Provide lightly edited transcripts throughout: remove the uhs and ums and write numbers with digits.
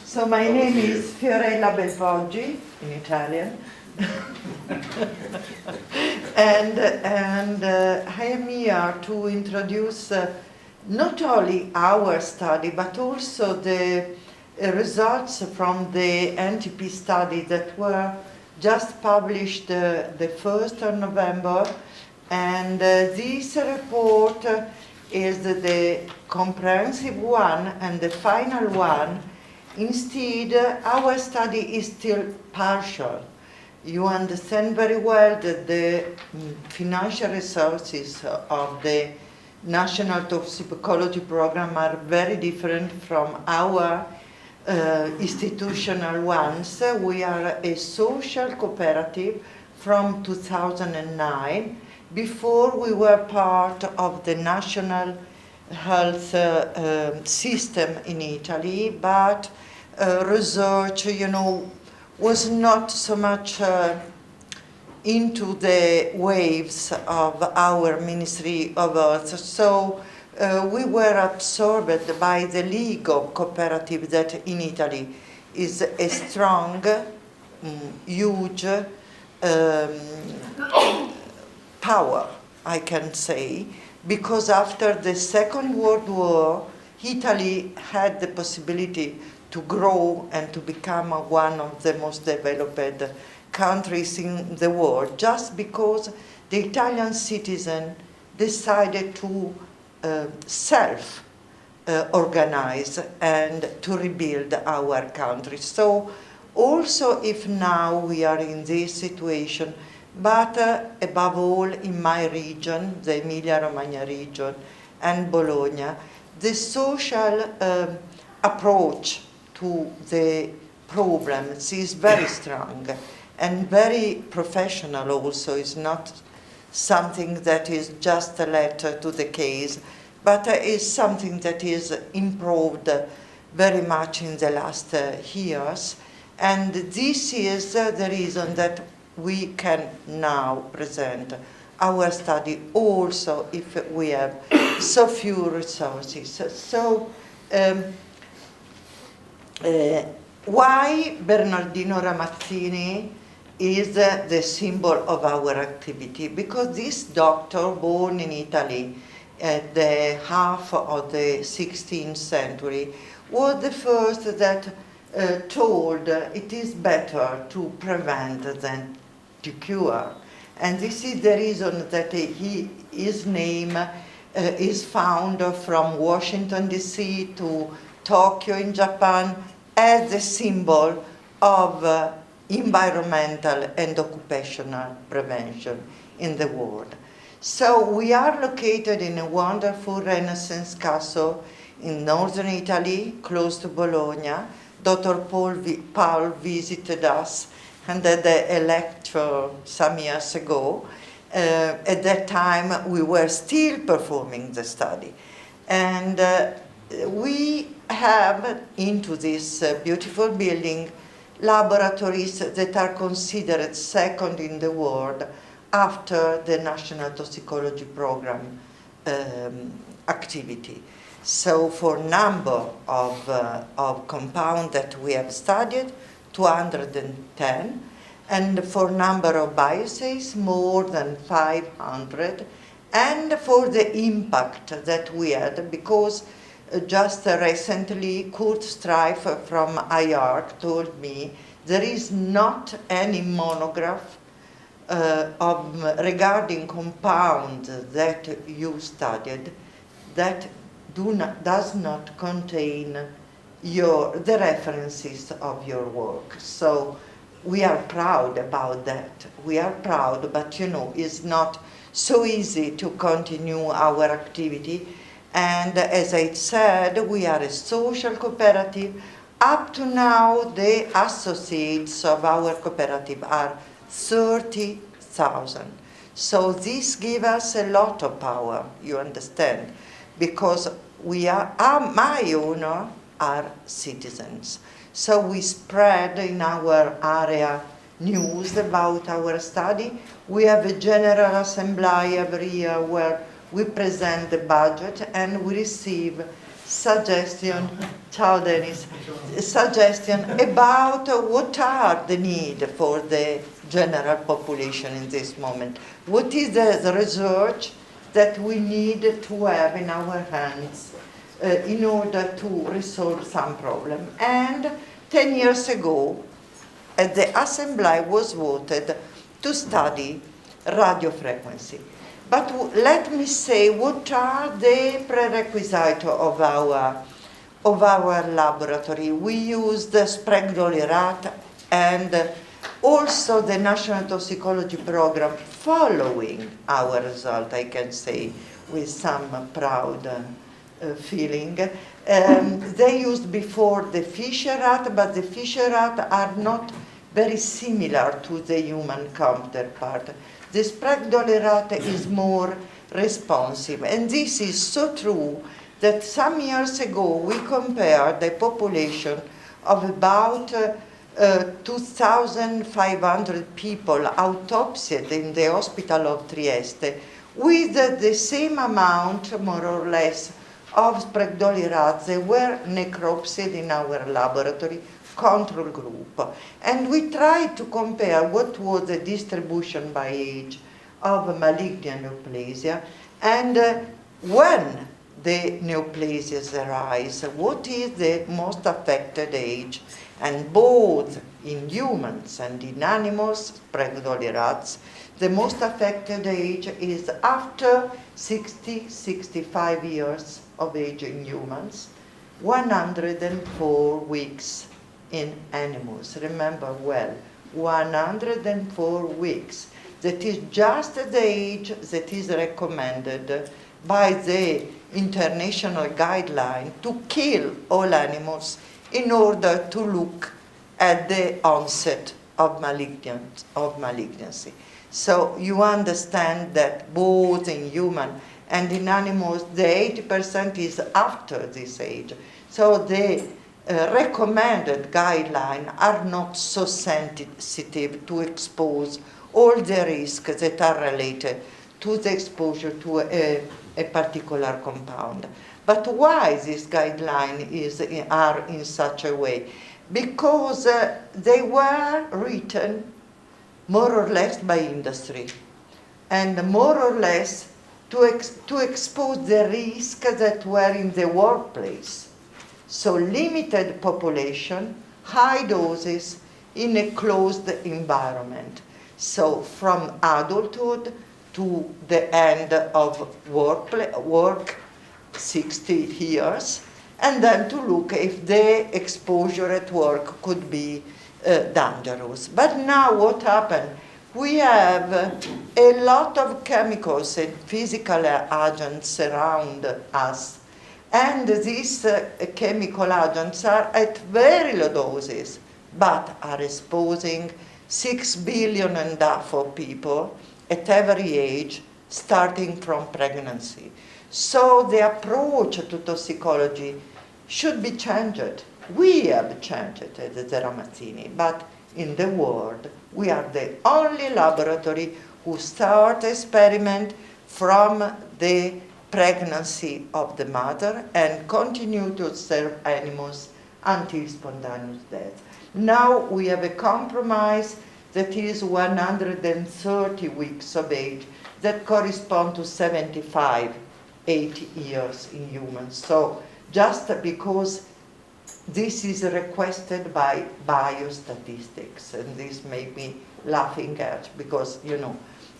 So my name is Fiorella Belpoggi, in Italian. and I am here to introduce not only our study, but also the results from the NTP study that were just published the 1st of November. And this report is the comprehensive one and the final one. Instead, our study is still partial. You understand very well that the financial resources of the National Toxicology Program are very different from our institutional ones. We are a social cooperative from 2009. Before we were part of the national health system in Italy, but research, was not so much into the waves of our Ministry of Health. So we were absorbed by the League of Cooperative that in Italy is a strong, huge power, I can say, because after the Second World War, Italy had the possibility to grow and to become one of the most developed countries in the world, just because the Italian citizen decided to self-organize and to rebuild our country. So also if now we are in this situation, but above all in my region, the Emilia-Romagna region and Bologna, the social approach to the problems is very strong and very professional also. It's not something that is just a letter to the case, but is something that is improved very much in the last years. And this is the reason that we can now present our study also if we have so few resources. So why Bernardino Ramazzini is the symbol of our activity? Because this doctor, born in Italy at the half of the 16th century, was the first that told it is better to prevent than to cure. And this is the reason that his name is found from Washington, D.C. to Tokyo in Japan as the symbol of environmental and occupational prevention in the world. So we are located in a wonderful Renaissance castle in northern Italy, close to Bologna. Dr. Paul visited us and did a lecture some years ago. At that time, we were still performing the study. And we have into this beautiful building laboratories that are considered second in the world after the National Toxicology Program activity. So for number of compounds that we have studied, 210, and for number of bioassays, more than 500, and for the impact that we had, because just recently Kurt Streif from IARC told me there is not any monograph regarding compounds that you studied that does not contain the references of your work. So we are proud about that. We are proud, but it's not so easy to continue our activity. And as I said, we are a social cooperative. Up to now, the associates of our cooperative are 30,000. So this gives us a lot of power, you understand, because my owner are citizens. So we spread in our area news about our study. We have a general assembly every year where we present the budget and we receive suggestion, ciao Dennis, suggestion about what are the need for the general population in this moment. What is the research that we need to have in our hands in order to resolve some problem? And 10 years ago, the assembly was voted to study radio frequency. But let me say what are the prerequisites of our laboratory. We used the Sprague-Dawley rat and also the National Toxicology Program following our result, I can say, with some proud feeling. They used before the FIRE rat, but the FIRE rat are not very similar to the human counterpart. The Sprague-Dawley rat is more responsive, and this is so true that some years ago we compared the population of about 2,500 people autopsied in the hospital of Trieste with the same amount, more or less, of Sprague-Dawley rats that were necropsied in our laboratory control group. And we tried to compare what was the distribution by age of malignant neoplasia and when the neoplasias arise, what is the most affected age. And both in humans and in animals, Sprague-Dawley rats, the most affected age is after 60-65 years of age in humans, 104 weeks in animals. Remember well, 104 weeks. That is just the age that is recommended by the international guideline to kill all animals in order to look at the onset of malignancy. So you understand that both in human and in animals, the 80% is after this age. So the recommended guidelines are not so sensitive to expose all the risks that are related to the exposure to a particular compound. But why these guidelines are in such a way? Because they were written more or less by industry and more or less to expose the risks that were in the workplace. So limited population, high doses in a closed environment. So from adulthood to the end of work 60 years, and then to look if the exposure at work could be dangerous. But now what happened? We have a lot of chemicals and physical agents around us, and these chemical agents are at very low doses, but are exposing 6 billion and a half of people at every age, starting from pregnancy. So the approach to toxicology should be changed. We have changed it at the Ramazzini, but in the world, we are the only laboratory who start experiment from the pregnancy of the mother and continue to observe animals until spontaneous death. Now we have a compromise that is 130 weeks of age that correspond to 75, 80 years in humans. So just because this is requested by biostatistics, and this made me laughing at, because, you know,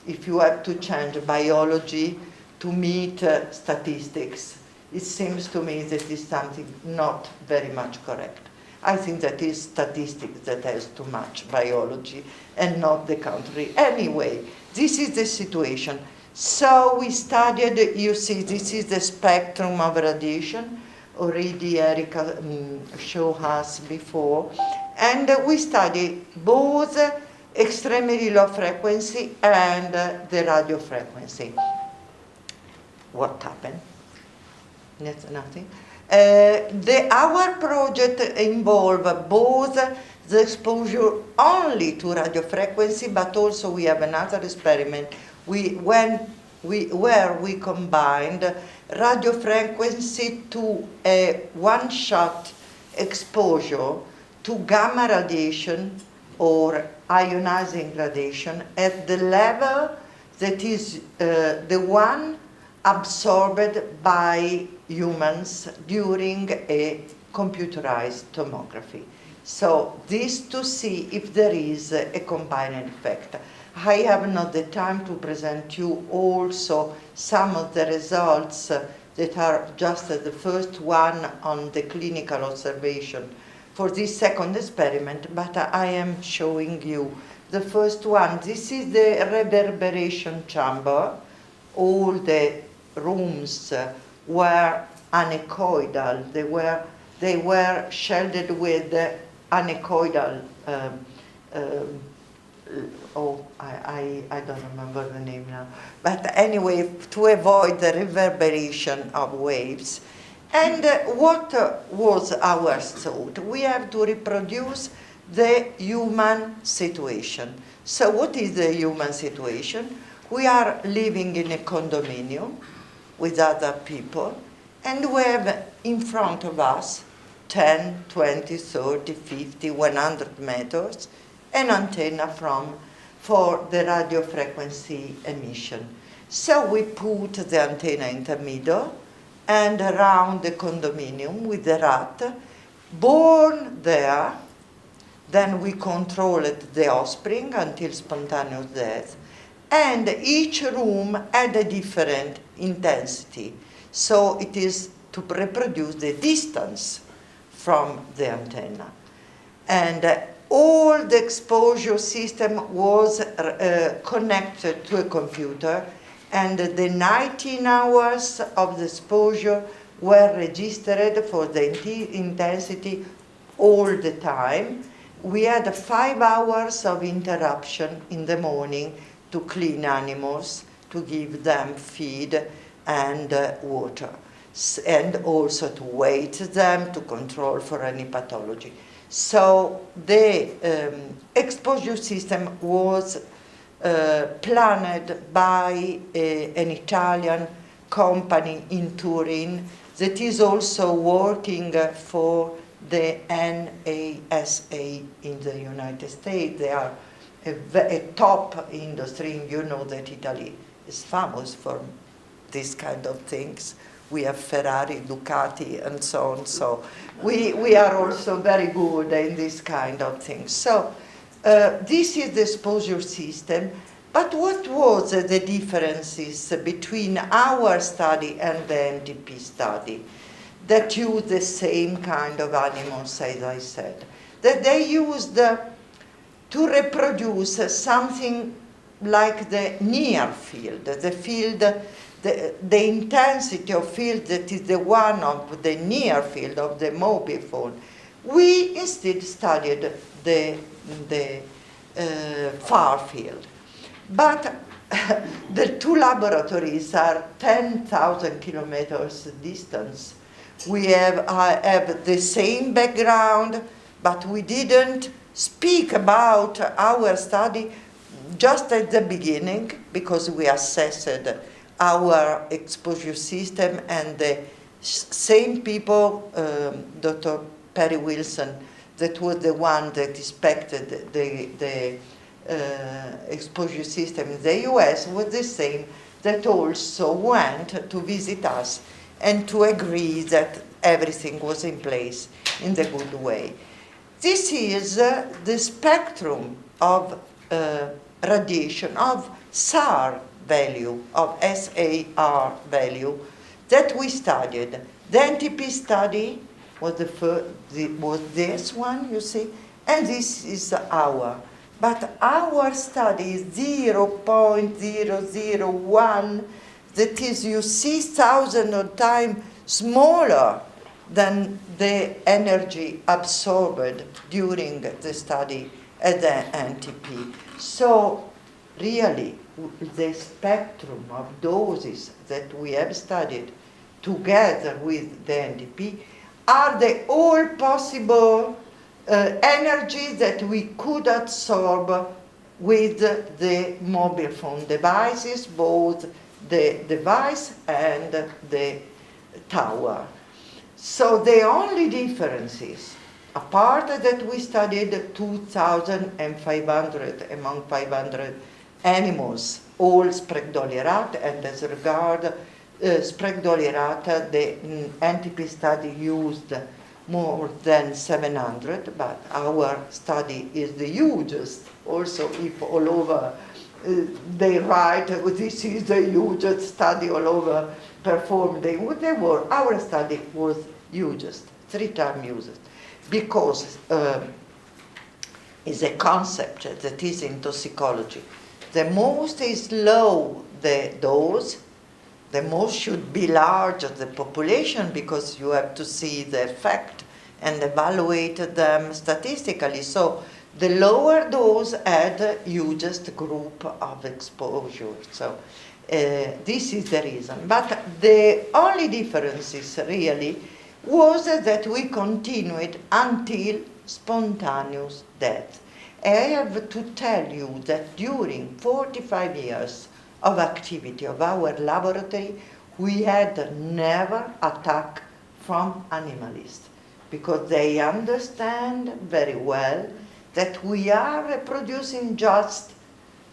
if you have to change biology to meet statistics, it seems to me that is something not very much correct. I think that is statistics that has too much biology and not the contrary. Anyway, this is the situation. So we studied, you see, this is the spectrum of radiation. Already Erika showed us before. And we studied both extremely low frequency and the radio frequency. What happened? That's nothing. Our project involved both the exposure only to radio frequency, but also we have another experiment where we combined radio frequency to a one-shot exposure to gamma radiation or ionizing radiation at the level that is the one absorbed by humans during a computerized tomography. So this to see if there is a combined effect. I have not the time to present you also some of the results that are just the first one on the clinical observation for this second experiment, but I am showing you the first one. This is the reverberation chamber. All the rooms were anechoidal. They were shielded with anechoidal, I don't remember the name now. But anyway, to avoid the reverberation of waves. And what was our thought? We have to reproduce the human situation. So what is the human situation? We are living in a condominium with other people, and we have in front of us 10, 20, 30, 50, 100 meters, an antenna for the radio frequency emission. So we put the antenna in the middle and around the condominium with the rat, born there. Then we controlled the offspring until spontaneous death. And each room had a different intensity. So it is to reproduce the distance from the antenna. And all the exposure system was connected to a computer, and the 19 hours of the exposure were registered for the intensity all the time. We had 5 hours of interruption in the morning to clean animals, to give them feed and water, and also to weight them, to control for any pathology. So the exposure system was planned by an Italian company in Turin that is also working for the NASA in the United States. They are a top industry. You know that Italy is famous for these kind of things. We have Ferrari, Ducati, and so on. So we are also very good in this kind of things. So this is the exposure system. But what was the differences between our study and the NTP study that used the same kind of animals, as I said? That they used to reproduce something like the near field, the field, the intensity of field that is the one of the near field of the mobile phone. We instead studied the far field. But the two laboratories are 10,000 kilometers distance. We have the same background, but we didn't speak about our study just at the beginning, because we assessed our exposure system, and the same people, Dr. Perry Wilson, that was the one that inspected the exposure system in the US, was the same that also went to visit us and to agree that everything was in place in the good way. This is the spectrum of radiation, of SAR value, of SAR value that we studied. The NTP study was was this one, you see, and this is our. But our study is 0.001, that is, you see, thousands of times smaller than the energy absorbed during the study at the NTP. So really, the spectrum of doses that we have studied together with the NTP are the all possible energy that we could absorb with the mobile phone devices, both the device and the tower. So the only difference is, apart that we studied 2,500 among 500 animals, all Sprague-Dawley rat, and as regard Sprague-Dawley rat, the NTP study used more than 700, but our study is the hugest. Also, if all over they write, this is the hugest study all over performed, our study was hugest, 3 times hugest, because it's a concept that is in toxicology. The most is low the dose, the most should be large the population, because you have to see the effect and evaluate them statistically. So the lower dose had the hugest group of exposure. So this is the reason. But the only difference is really was that we continued until spontaneous death. I have to tell you that during 45 years of activity of our laboratory, we had never attack from animalists, because they understand very well that we are reproducing just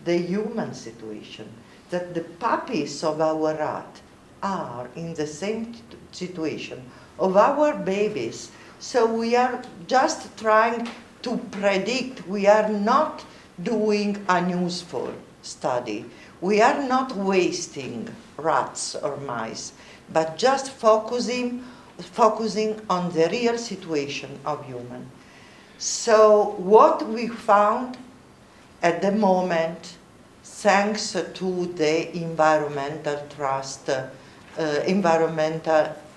the human situation, that the puppies of our rat are in the same situation of our babies. So we are just trying to predict. We are not doing a useful study. We are not wasting rats or mice, but just focusing on the real situation of human. So what we found at the moment, thanks to the environmental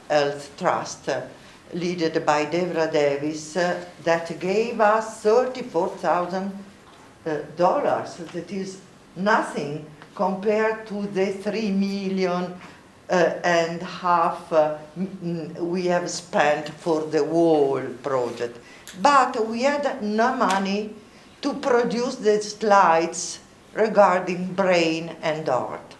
health trust, led by Devra Davis, that gave us $34,000. That is nothing compared to the 3 million and half we have spent for the whole project. But we had no money to produce the slides regarding brain and heart.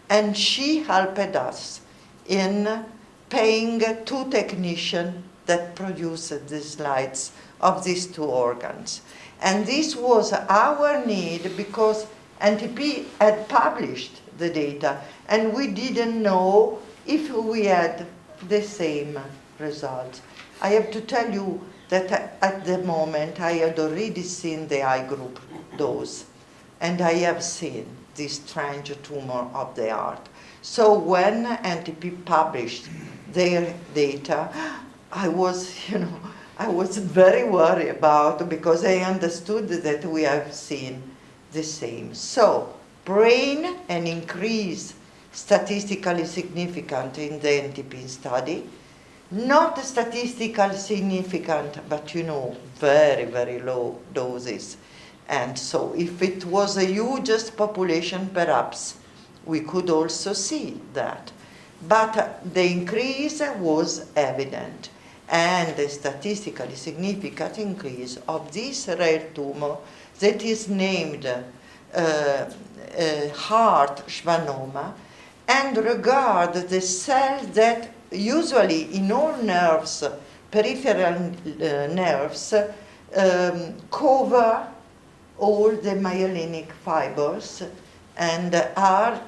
And she helped us in paying 2 technicians that produced the slides of these 2 organs. And this was our need, because NTP had published the data, and we didn't know if we had the same results. I have to tell you that at the moment I had already seen the eye group dose, and I have seen this strange tumor of the heart. So when NTP published their data, I was very worried about, because I understood that we have seen the same. So brain, an increase statistically significant in the NTP study, not statistically significant, but very, very low doses. And so if it was a hugest population, perhaps we could also see that. But the increase was evident, and a statistically significant increase of this rare tumor that is named heart schwannoma, and regard the cell that usually in all nerves, peripheral nerves, cover all the myelinic fibers and are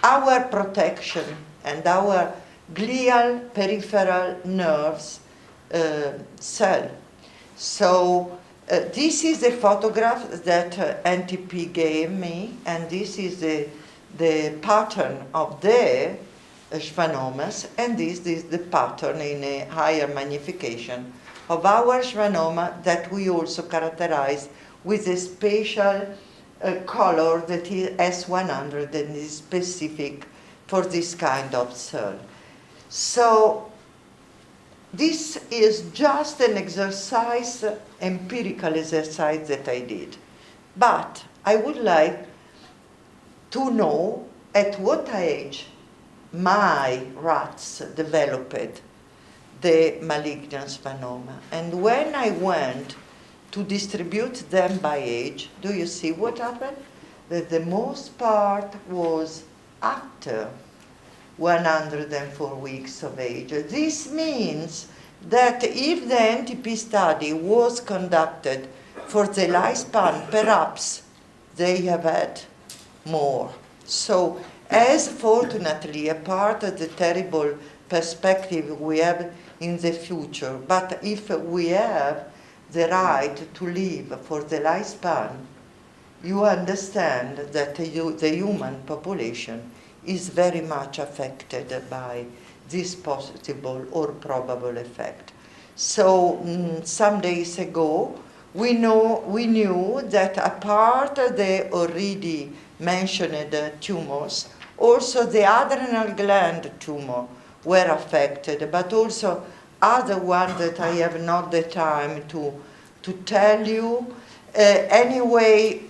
our protection and our glial peripheral nerves cell. So this is a photograph that NTP gave me, and this is the pattern of the schwannomas, and this is the pattern in a higher magnification of our schwannoma that we also characterize with a special color that is S100 and is specific for this kind of cell. So this is just an exercise, empirical exercise that I did. But I would like to know at what age my rats developed the malignant schwannoma. And when I went to distribute them by age, do you see what happened? That the most part was after 104 weeks of age. This means that if the NTP study was conducted for the lifespan, perhaps they have had more. So, as fortunately a part of the terrible perspective we have in the future, but if we have the right to live for the lifespan, you understand that the human population is very much affected by this possible or probable effect. So some days ago, we knew that apart the already mentioned tumors, also the adrenal gland tumor were affected, but also other ones that I have not the time to tell you. Anyway,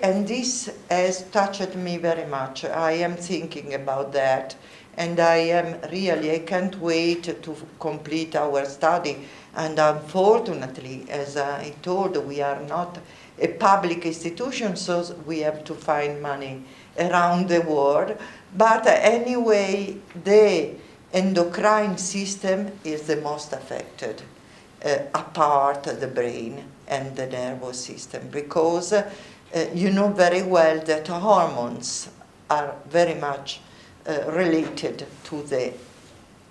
and this has touched me very much. I am thinking about that, and I can't wait to complete our study. And unfortunately, as I told, we are not a public institution, so we have to find money around the world. But anyway, the endocrine system is the most affected, apart the brain and the nervous system, because you know very well that hormones are very much related to the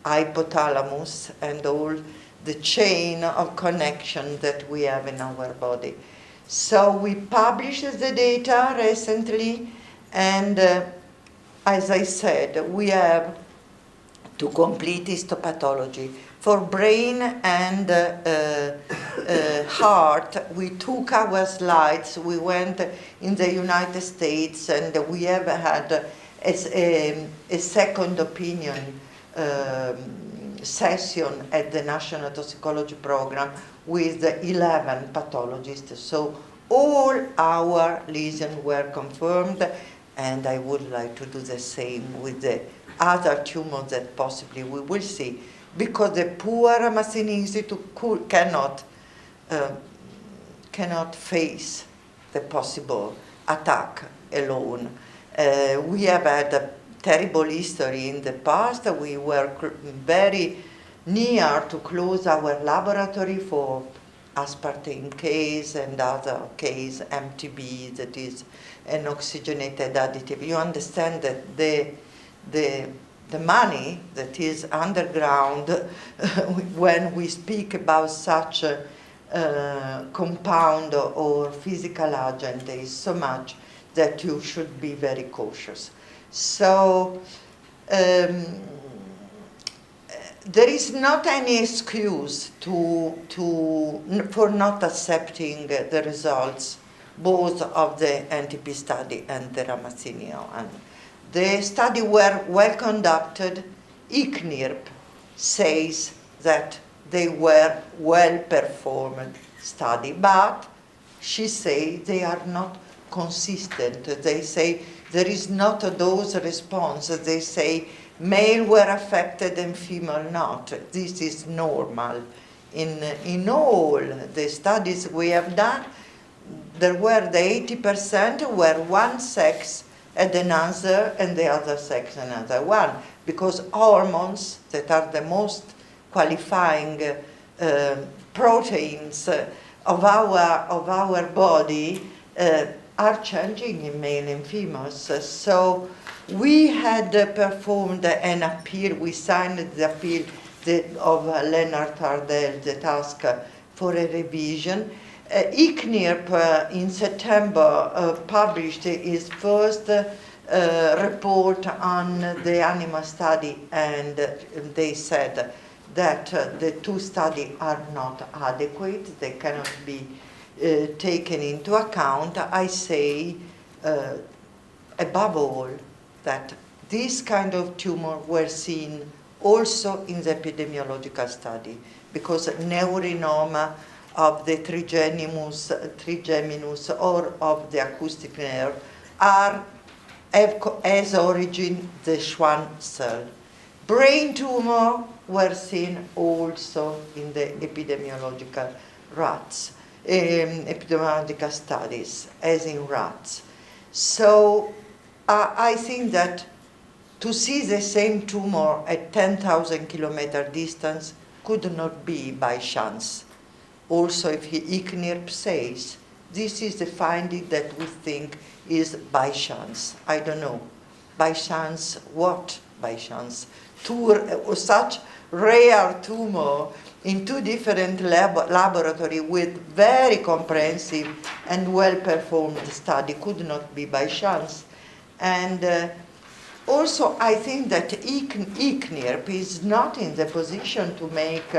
hypothalamus and all the chain of connection that we have in our body. So we published the data recently, and as I said, we have to complete histopathology. For brain and heart, we took our slides, we went in the United States, and we have had a second opinion session at the National Toxicology Program with 11 pathologists. So all our lesions were confirmed, and I would like to do the same with the other tumors that possibly we will see, because the poor Ramazzini Institute cannot face the possible attack alone. We have had a terrible history in the past. We were very near to close our laboratory for aspartame case and other case, MTB, that is an oxygenated additive. You understand that the money that is underground when we speak about such a compound or physical agent is so much that you should be very cautious. So there is not any excuse for not accepting the results both of the NTP study and the Ramazzini one. The study were well conducted. ICNIRP says that they were well performed study, but she says they are not consistent. They say there is not a dose response. They say male were affected and female not. This is normal. In all the studies we have done, there were the 80% where one sex had an answer and the other sex another one, because hormones that are the most qualifying proteins of our body are changing in male and females. So we had performed an appeal. We signed the appeal of Leonard Ardell, the task for a revision. ICNIRP in September published his first report on the animal study, and they said that the two studies are not adequate, they cannot be taken into account. I say, above all, that this kind of tumor were seen also in the epidemiological study, because neurinoma of the trigeminus or of the acoustic nerve have as origin the Schwann cell. Brain tumor were seen also in the epidemiological epidemiological studies, as in rats. So I think that to see the same tumor at 10,000 kilometer distance could not be by chance. Also, if ICNIRP says, this is the finding that we think is by chance. I don't know. By chance, what by chance? Such rare tumor in two different laboratories with very comprehensive and well-performed study could not be by chance. And also, I think that ICNIRP is not in the position to make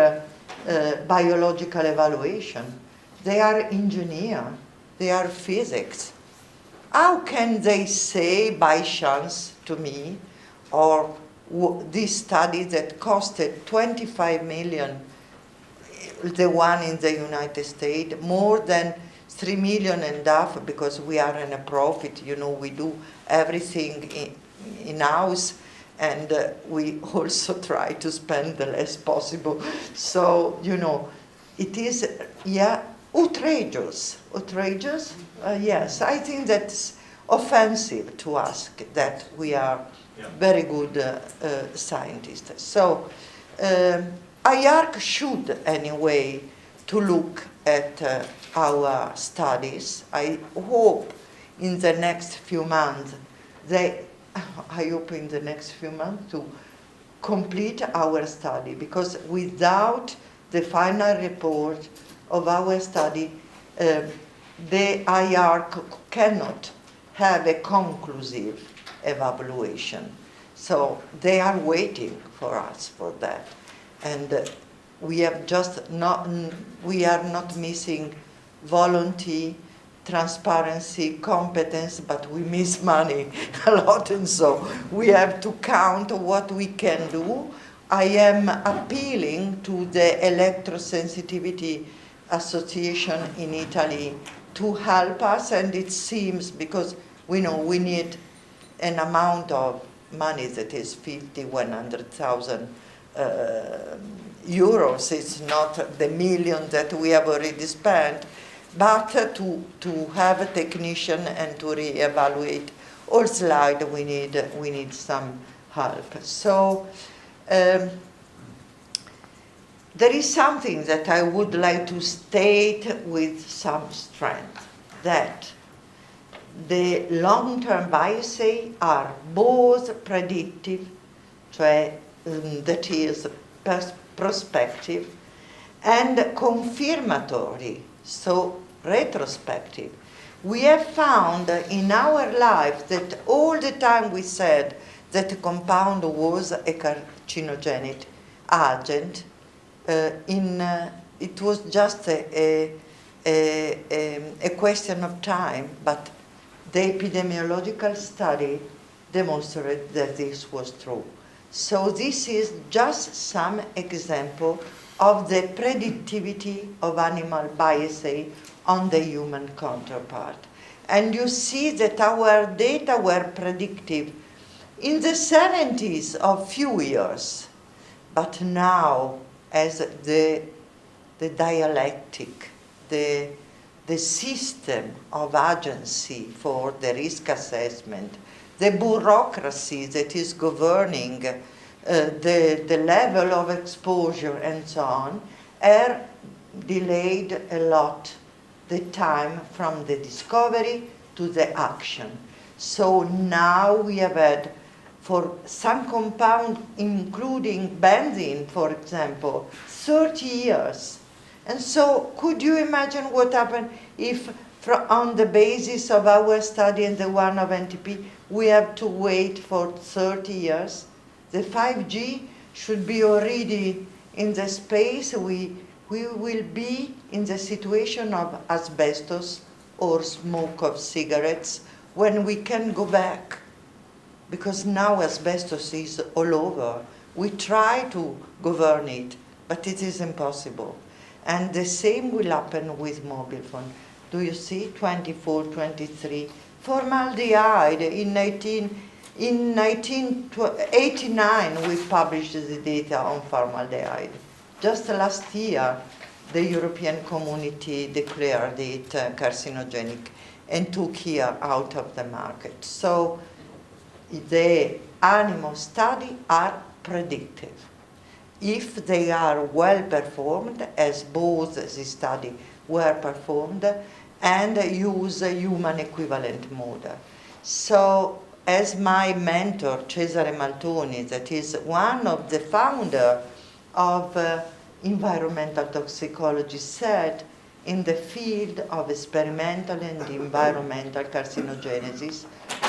biological evaluation. They are engineers, they are physics. How can they say by chance to me, or this study that costed 25 million, the one in the United States, more than 3 million and a half, because we are in a profit, you know, we do everything in-house, and we also try to spend the less possible. So, you know, it is, yeah, outrageous. Outrageous? Yes, I think that's offensive to ask that we are very good scientists. So, IARC should, anyway, to look at our studies. I hope in the next few months to complete our study, because without the final report of our study, the IARC cannot have a conclusive evaluation. So they are waiting for us for that. And we are not missing volunteer, transparency, competence, but we miss money a lot, and so we have to count what we can do. I am appealing to the Electrosensitivity Association in Italy to help us, and it seems, because we know we need an amount of money that is 100,000 euros. It's not the million that we have already spent, but to have a technician and to re-evaluate all slides, we need some help. So there is something that I would like to state with some strength, that the long-term biases are both predictive, that is prospective, and confirmatory, so retrospective. We have found in our life that all the time we said that the compound was a carcinogenic agent, it was just a question of time, but the epidemiological study demonstrated that this was true. So this is just some example of the predictivity of animal biases on the human counterpart. And you see that our data were predictive in the 70s of few years, but now as the dialectic, the system of agency for the risk assessment, the bureaucracy that is governing the level of exposure and so on, are delayed a lot the time from the discovery to the action. So now we have had, for some compound, including benzene, for example, 30 years. And so could you imagine what happened if, on the basis of our study and the one of NTP, we have to wait for 30 years? The 5G should be already in the space. We will be in the situation of asbestos or smoke of cigarettes when we can go back. Because now asbestos is all over. We try to govern it, but it is impossible. And the same will happen with mobile phone. Do you see? 24, 23. Formaldehyde in 1989 we published the data on formaldehyde. Just last year, the European community declared it carcinogenic and took it out of the market. So the animal study are predictive. If they are well performed, as both the study were performed, and use a human equivalent model. So, as my mentor, Cesare Maltoni, that is one of the founder of environmental toxicology, said, in the field of experimental and environmental carcinogenesis,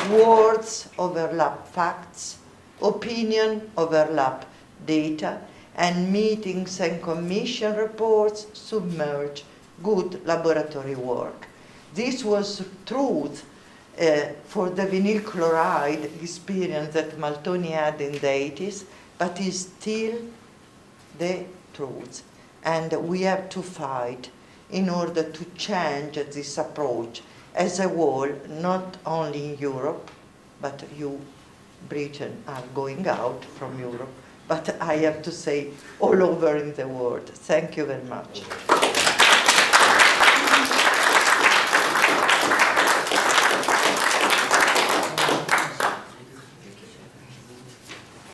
words overlap facts, opinion overlap data, and meetings and commission reports submerge good laboratory work. This was truth for the vinyl chloride experience that Maltoni had in the 80s, but is still the truth. And we have to fight in order to change this approach as a whole, not only in Europe, but you, Britain, are going out from Europe, but I have to say all over in the world. Thank you very much.